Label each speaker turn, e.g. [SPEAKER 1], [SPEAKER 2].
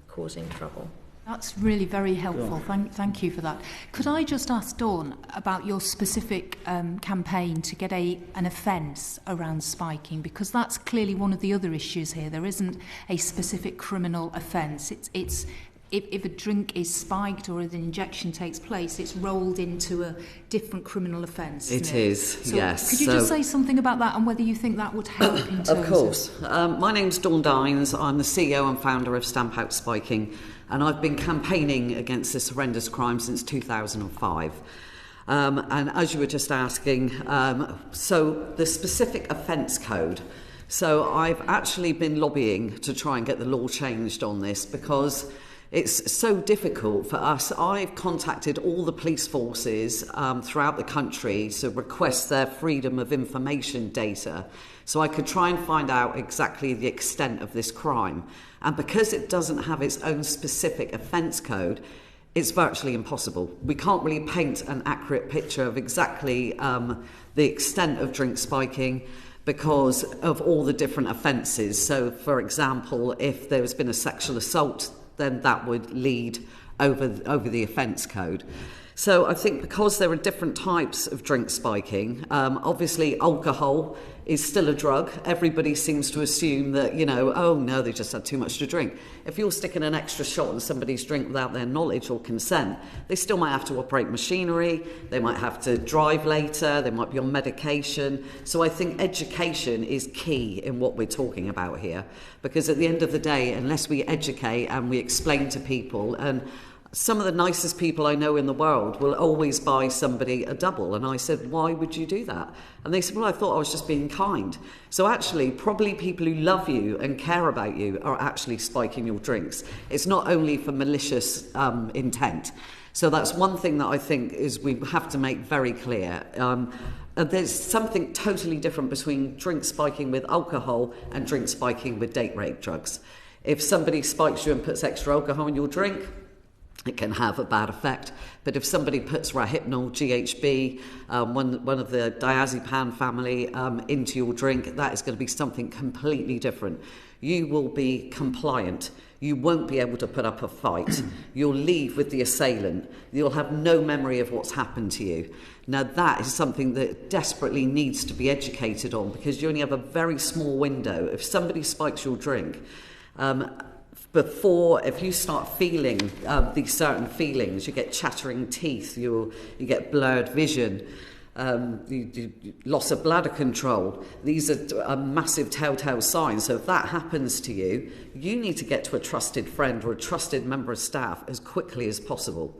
[SPEAKER 1] causing trouble.
[SPEAKER 2] That's really very helpful. Thank you for that. Could I just ask Dawn about your specific campaign to get an offence around spiking? Because that's clearly one of the other issues here. There isn't a specific criminal offence. It's if a drink is spiked or an injection takes place, it's rolled into a different criminal offence.
[SPEAKER 3] It is,
[SPEAKER 2] so
[SPEAKER 3] yes.
[SPEAKER 2] Could you just say something about that and whether you think that would help in terms of...
[SPEAKER 3] Of course. My name's Dawn Dines. I'm the CEO and founder of Stamp Out Spiking, and I've been campaigning against this horrendous crime since 2005. And as you were just asking, so the specific offence code. So I've actually been lobbying to try and get the law changed on this because it's so difficult for us. I've contacted all the police forces throughout the country to request their freedom of information data so I could try and find out exactly the extent of this crime. And because it doesn't have its own specific offence code, it's virtually impossible. We can't really paint an accurate picture of exactly the extent of drink spiking because of all the different offences. So, for example, if there has been a sexual assault, then that would lead over the offence code. So I think because there are different types of drink spiking, obviously alcohol is still a drug. Everybody seems to assume that, oh no, they just had too much to drink. If you're sticking an extra shot in somebody's drink without their knowledge or consent, they still might have to operate machinery, they might have to drive later, they might be on medication. So I think education is key in what we're talking about here, because at the end of the day, unless we educate and we explain to people, and some of the nicest people I know in the world will always buy somebody a double. And I said, why would you do that? And they said, well, I thought I was just being kind. So actually, probably people who love you and care about you are actually spiking your drinks. It's not only for malicious intent. So that's one thing that I think is we have to make very clear. There's something totally different between drink spiking with alcohol and drink spiking with date rape drugs. If somebody spikes you and puts extra alcohol in your drink, it can have a bad effect. But if somebody puts Rohypnol, GHB, one of the diazepam family into your drink, that is going to be something completely different. You will be compliant. You won't be able to put up a fight. You'll leave with the assailant. You'll have no memory of what's happened to you. Now, that is something that desperately needs to be educated on, because you only have a very small window. If somebody spikes your drink, if you start feeling these certain feelings, you get chattering teeth, you get blurred vision, you loss of bladder control. These are massive telltale signs. So if that happens to you, you need to get to a trusted friend or a trusted member of staff as quickly as possible.